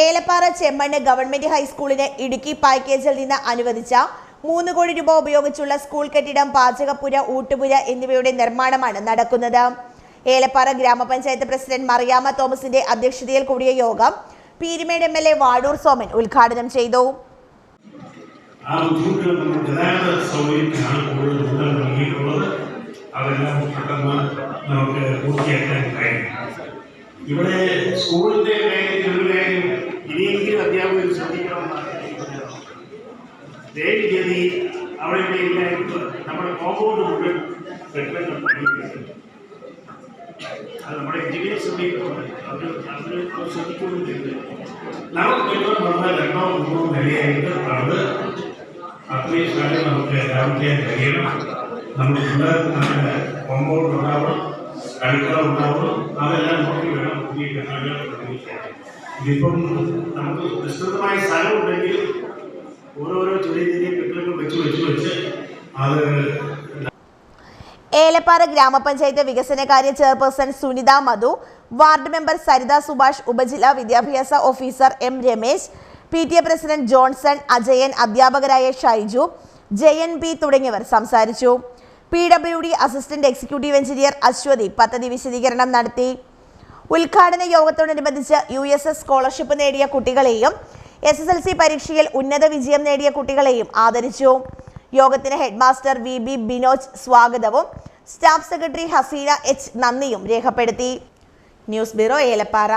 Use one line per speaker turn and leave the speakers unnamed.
Elappara ചെമ്മണ്ണ് government ഹൈസ്കൂളിന് Idukki പാക്കേജിൽ നിന്ന് അനുവദിച്ച 3 കോടി രൂപ ഉപയോഗിച്ചുള്ള സ്കൂൾ കെട്ടിടം, പാചകപ്പുര, ഊട്ടുപുര എന്നിവയുടെ നിർമ്മാണമാണ് നടക്കുന്നത്. ഏലപ്പാറ ഗ്രാമപഞ്ചായത്ത് പ്രസിഡന്റ് മറിയാമ്മ തോമസിന്റെ അധ്യക്ഷതയിൽ കൂടിയ യോഗം പീരുമേട് MLA വാടൂർ സോമൻ ഉദ്ഘാടനം ചെയ്തു.
ഇവിടെ സ്കൂളിന്റെ ഇനിയെങ്കിലും അധ്യാപകർ ശ്രദ്ധിക്കണമെന്നാണ് ദേവിഗതി അവിടെ ഇല്ലായിരുന്നു. നമ്മുടെ കോമ്പൗണ്ട് മുഴുവൻ കെട്ടിടങ്ങൾ പണിയുന്നുണ്ട്. അത് നമ്മുടെ എഞ്ചിനീയേഴ്സ് അവർ ശ്രദ്ധിക്കുന്നുണ്ട്. നമുക്ക് കെട്ടിടം പറഞ്ഞാൽ 2 or 3 നിലയായിട്ട് അത് അത്രയും സ്ഥലം നമുക്ക് രാവിലെ കഴിയണം. നമുക്ക് പിള്ളേർക്ക് കോമ്പൗണ്ട് ഉണ്ടാവണം, കളിക്കളം ഉണ്ടാവണം. അതെല്ലാം നോക്കി വേണം പുതിയ കെട്ടിടങ്ങൾ നിർമ്മിക്കാൻ. ഇതിപ്പം നമുക്ക് വിസ്തൃതമായ സ്ഥലമുണ്ടെങ്കിൽ ഓരോരോ ചെറിയ ചെറിയ കെട്ടിടങ്ങൾ വെച്ച് അത്.
ഏലപ്പാറ ഗ്രാമപഞ്ചായത്ത് വികസനകാര്യ chairperson Sunitha Madhu, ward member Saritha Subhash, ഉപജില്ലാ വിദ്യാഭ്യാസ officer M Ramesh, PTA president Johnson, Ajayan, അധ്യാപകരായ ഷൈജു, JNP തുടങ്ങിയവർ സംസാരിച്ചു. PWD assistant executive engineer Aswathy പദ്ധതി വിശദീകരണം നടത്തി. ഉദ്ഘാടന യോഗത്തോടനുബന്ധിച്ച് USS സ്കോളർഷിപ്പ് നേടിയ കുട്ടികളെയും SSLC പരീക്ഷയിൽ ഉന്നത വിജയം നേടിയ കുട്ടികളെയും ആദരിച്ചു. യോഗത്തിന് ഹെഡ്മാസ്റ്റർ VB ബിനോജ് സ്വാഗതവും സ്റ്റാഫ് സെക്രട്ടറി ഹസീന H നന്ദിയും രേഖപ്പെടുത്തി. News bureau, Elappara.